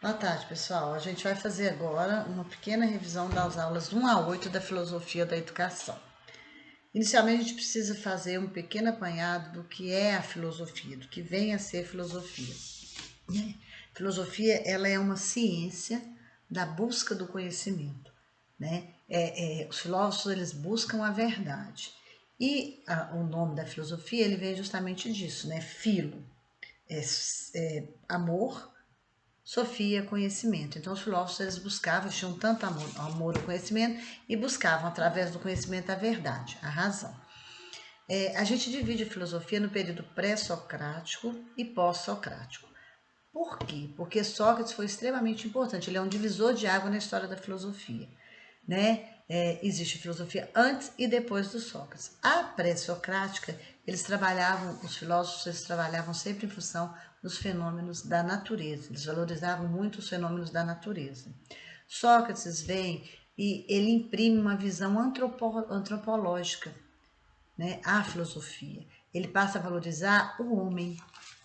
Boa tarde, pessoal. A gente vai fazer agora uma pequena revisão das aulas 1 a 8 da Filosofia da Educação. Inicialmente, a gente precisa fazer um pequeno apanhado do que é a filosofia, do que vem a ser filosofia. Filosofia, ela é uma ciência da busca do conhecimento, né? Os filósofos, eles buscam a verdade. E o nome da filosofia, ele vem justamente disso, né? Filo, amor, Sofia, conhecimento. Então, os filósofos eles buscavam, tinham tanto amor ao conhecimento e buscavam, através do conhecimento, a verdade, a razão. A gente divide a filosofia no período pré-socrático e pós-socrático. Por quê? Porque Sócrates foi extremamente importante, ele é um divisor de água na história da filosofia. Né? Existe filosofia antes e depois do Sócrates. A pré-socrática, os filósofos, eles trabalhavam sempre em função dos fenômenos da natureza, eles valorizavam muito os fenômenos da natureza. Sócrates vem e ele imprime uma visão antropológica, né, à filosofia. Ele passa a valorizar o homem,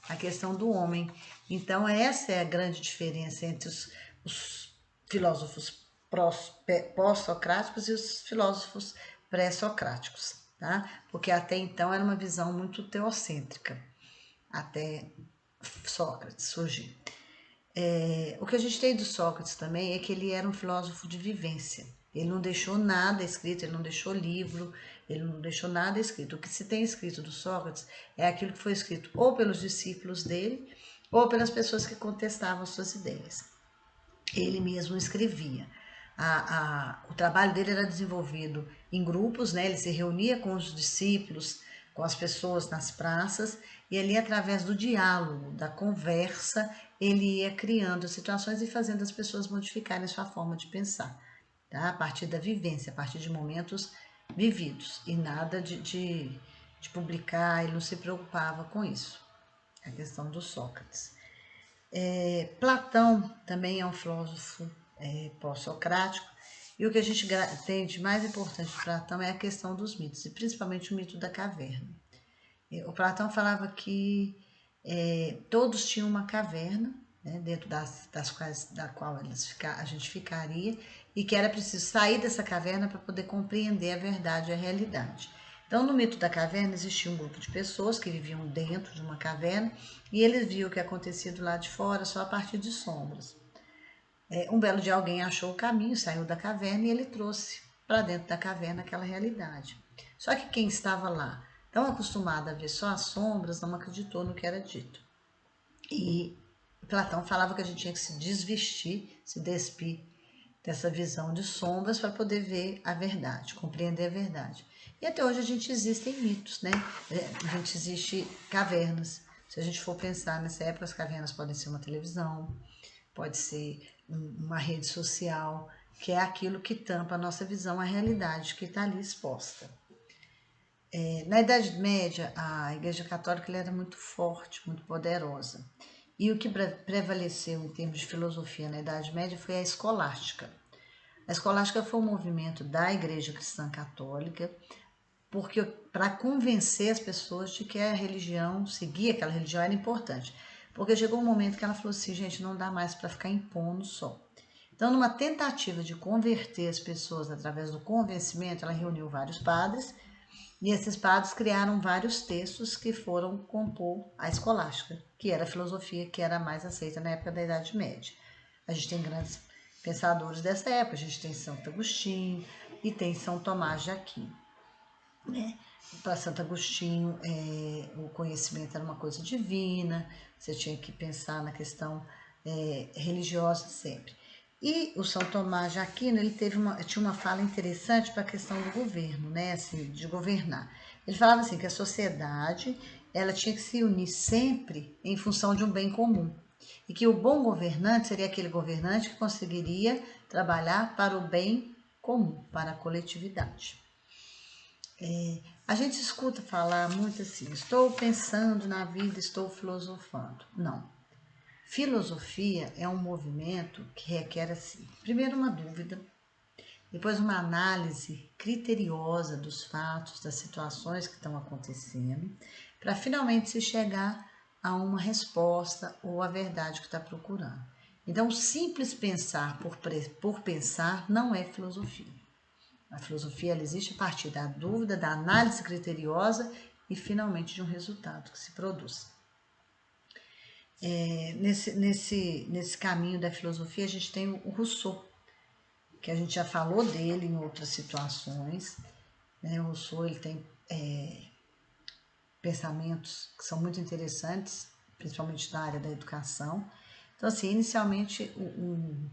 a questão do homem. Então, essa é a grande diferença entre os filósofos pós-socráticos e os filósofos pré-socráticos, tá? Porque até então era uma visão muito teocêntrica, até Sócrates surgir. O que a gente tem do Sócrates também é que ele era um filósofo de vivência. Ele não deixou nada escrito, ele não deixou livro, ele não deixou nada escrito. O que se tem escrito do Sócrates é aquilo que foi escrito ou pelos discípulos dele ou pelas pessoas que contestavam suas ideias. Ele mesmo escrevia. O trabalho dele era desenvolvido em grupos, né? Ele se reunia com os discípulos, com as pessoas nas praças, e ali, através do diálogo, da conversa, ele ia criando situações e fazendo as pessoas modificarem sua forma de pensar, tá? A partir da vivência, a partir de momentos vividos, e nada de publicar, ele não se preocupava com isso. A questão do Sócrates. Platão também é um filósofo pós-socrático, e o que a gente tem de mais importante de Platão é a questão dos mitos, e principalmente o mito da caverna. O Platão falava que todos tinham uma caverna, né, dentro das quais da qual a gente ficaria, e que era preciso sair dessa caverna para poder compreender a verdade e a realidade. Então, no mito da caverna, existia um grupo de pessoas que viviam dentro de uma caverna e eles viam o que acontecia do lado de fora só a partir de sombras. Um belo dia alguém achou o caminho, saiu da caverna e ele trouxe para dentro da caverna aquela realidade. Só que quem estava lá, tão acostumado a ver só as sombras, não acreditou no que era dito. E Platão falava que a gente tinha que se desvestir, se despir dessa visão de sombras para poder ver a verdade, compreender a verdade. E até hoje a gente existe em mitos, né? A gente existe cavernas. Se a gente for pensar nessa época, as cavernas podem ser uma televisão, pode ser uma rede social, que é aquilo que tampa a nossa visão, a realidade que está ali exposta. Na Idade Média, a Igreja Católica era muito forte, muito poderosa. E o que prevaleceu em termos de filosofia na Idade Média foi a escolástica. A escolástica foi um movimento da Igreja Cristã Católica, porque para convencer as pessoas de que a religião, seguir aquela religião era importante. Porque chegou um momento que ela falou assim, gente, não dá mais para ficar impondo só. Então, numa tentativa de converter as pessoas através do convencimento, ela reuniu vários padres e esses padres criaram vários textos que foram compor a escolástica, que era a filosofia que era mais aceita na época da Idade Média. A gente tem grandes pensadores dessa época, a gente tem Santo Agostinho e tem São Tomás de Aquino. Né? Para Santo Agostinho, o conhecimento era uma coisa divina, você tinha que pensar na questão religiosa sempre. E o São Tomás de Aquino, ele tinha uma fala interessante para a questão do governo, né, assim, de governar. Ele falava assim que a sociedade, ela tinha que se unir sempre em função de um bem comum. E que o bom governante seria aquele governante que conseguiria trabalhar para o bem comum, para a coletividade. A gente escuta falar muito assim, estou pensando na vida, estou filosofando. Não. Filosofia é um movimento que requer, assim, primeiro uma dúvida, depois uma análise criteriosa dos fatos, das situações que estão acontecendo, para finalmente se chegar a uma resposta ou a verdade que está procurando. Então, o simples pensar por pensar não é filosofia. A filosofia ela existe a partir da dúvida, da análise criteriosa e, finalmente, de um resultado que se produz. Nesse caminho da filosofia, a gente tem o Rousseau, que a gente já falou dele em outras situações. Né? O Rousseau ele tem pensamentos que são muito interessantes, principalmente na área da educação. Então, assim, inicialmente, um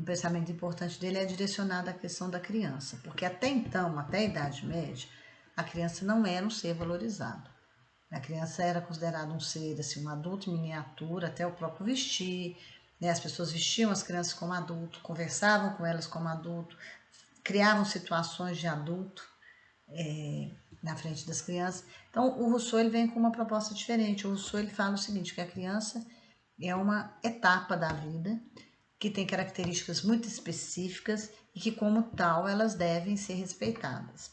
pensamento importante dele é direcionado à questão da criança, porque até então, até a Idade Média, a criança não era um ser valorizado. A criança era considerada um ser, assim, um adulto em miniatura, até o próprio vestir, né? As pessoas vestiam as crianças como adulto, conversavam com elas como adulto, criavam situações de adulto na frente das crianças. Então, o Rousseau ele vem com uma proposta diferente. O Rousseau ele fala o seguinte, que a criança é uma etapa da vida que tem características muito específicas e que, como tal, elas devem ser respeitadas.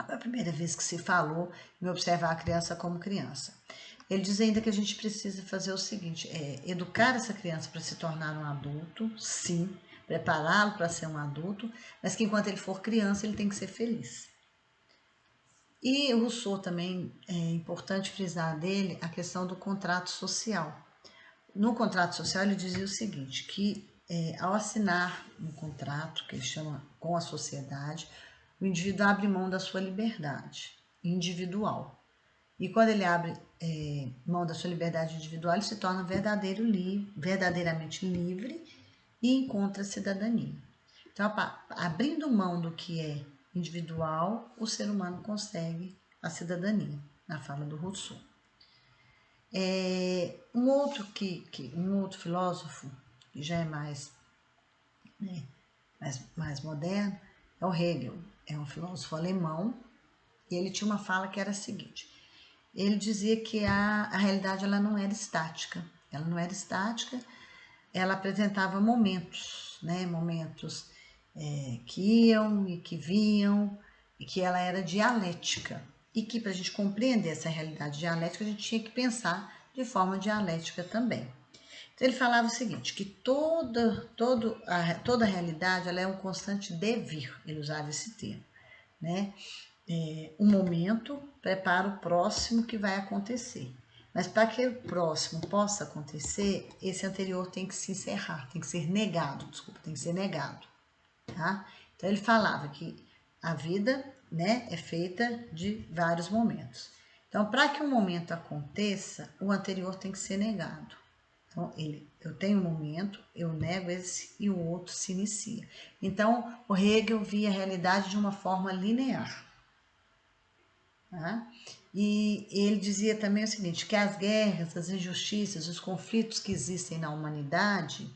Foi a primeira vez que se falou em observar a criança como criança. Ele diz ainda que a gente precisa fazer o seguinte, educar essa criança para se tornar um adulto, sim, prepará-lo para ser um adulto, mas que enquanto ele for criança, ele tem que ser feliz. E o Rousseau também, é importante frisar dele a questão do contrato social. No contrato social ele dizia o seguinte, que ao assinar um contrato, que ele chama com a sociedade, o indivíduo abre mão da sua liberdade individual. E quando ele abre mão da sua liberdade individual, ele se torna verdadeiramente livre e encontra a cidadania. Então, abrindo mão do que é individual, o ser humano consegue a cidadania, na fala do Rousseau. Um outro filósofo, que já é mais moderno, é o Hegel. É um filósofo alemão e ele tinha uma fala que era a seguinte. Ele dizia que a realidade ela não era estática. Ela não era estática, ela apresentava momentos, né? Momentos que iam e que vinham, e que ela era dialética. E que para a gente compreender essa realidade dialética, a gente tinha que pensar de forma dialética também. Então ele falava o seguinte, que toda a realidade ela é um constante devir, ele usava esse termo, né? Um momento prepara o próximo que vai acontecer. Mas para que o próximo possa acontecer, esse anterior tem que se encerrar, tem que ser negado, tem que ser negado. Tá? Então ele falava que a vida, né, é feita de vários momentos. Então, para que um momento aconteça, o anterior tem que ser negado. Então, eu tenho um momento, eu nego esse e o outro se inicia. Então, o Hegel via a realidade de uma forma linear. Tá? E ele dizia também o seguinte, que as guerras, as injustiças, os conflitos que existem na humanidade,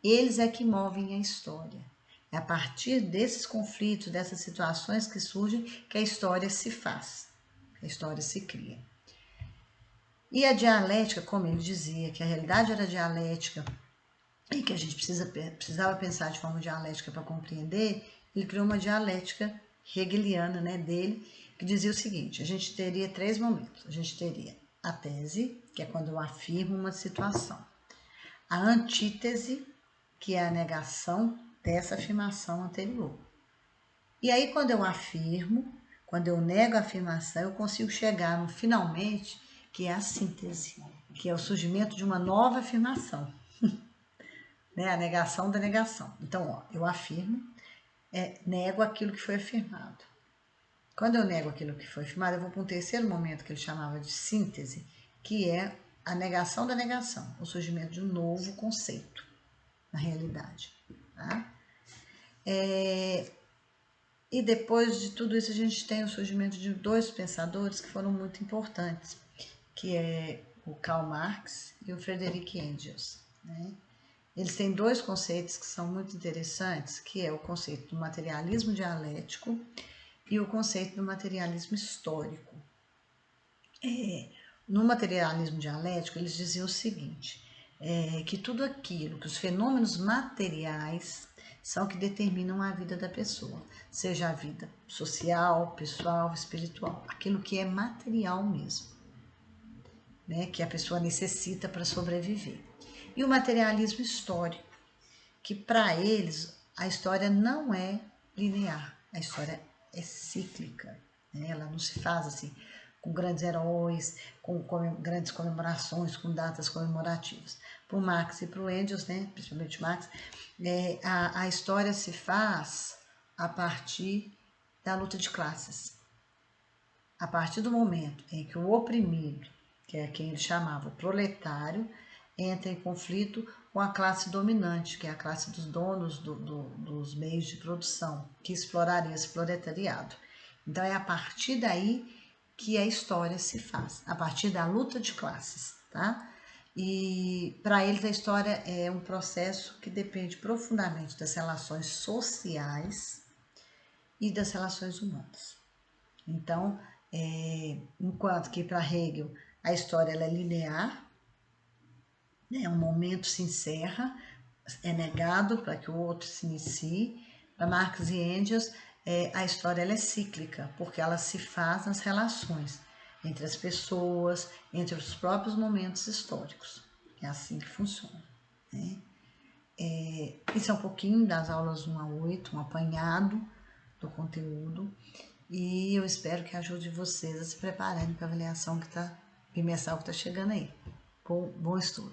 eles é que movem a história. É a partir desses conflitos, dessas situações que surgem, que a história se faz, que a história se cria. E a dialética, como ele dizia, que a realidade era dialética e que a gente precisava pensar de forma dialética para compreender, ele criou uma dialética hegeliana, né, dele, que dizia o seguinte, a gente teria 3 momentos. A gente teria a tese, que é quando eu afirmo uma situação. A antítese, que é a negação dessa afirmação anterior. E aí, quando eu afirmo, quando eu nego a afirmação, eu consigo chegar no finalmente, que é a síntese, que é o surgimento de uma nova afirmação. Né? A negação da negação. Então, ó, eu afirmo, nego aquilo que foi afirmado. Quando eu nego aquilo que foi afirmado, eu vou para um terceiro momento que ele chamava de síntese, que é a negação da negação, o surgimento de um novo conceito na realidade. Tá? E depois de tudo isso, a gente tem o surgimento de 2 pensadores que foram muito importantes, que é o Karl Marx e o Friedrich Engels. Né? Eles têm 2 conceitos que são muito interessantes, que é o conceito do materialismo dialético e o conceito do materialismo histórico. No materialismo dialético, eles diziam o seguinte, que tudo aquilo, que os fenômenos materiais são que determinam a vida da pessoa, seja a vida social, pessoal, espiritual, aquilo que é material mesmo, né, que a pessoa necessita para sobreviver. E o materialismo histórico, que para eles a história não é linear, a história é cíclica, né? Ela não se faz assim, com grandes heróis, com grandes comemorações, com datas comemorativas. Para o Marx e para o Engels, né, principalmente Marx, a história se faz a partir da luta de classes. A partir do momento em que o oprimido, que é quem ele chamava o proletário, entra em conflito com a classe dominante, que é a classe dos donos dos meios de produção, que exploraria esse proletariado. Então é a partir daí que a história se faz, a partir da luta de classes, tá? E para eles a história é um processo que depende profundamente das relações sociais e das relações humanas. Então, enquanto que para Hegel a história ela é linear, né? Um momento se encerra, é negado para que o outro se inicie. Para Marx e Engels, a história ela é cíclica, porque ela se faz nas relações entre as pessoas, entre os próprios momentos históricos. É assim que funciona, né? Isso é um pouquinho das aulas 1 a 8, um apanhado do conteúdo. E eu espero que ajude vocês a se prepararem para a avaliação bimestral que está chegando aí. Bom estudo!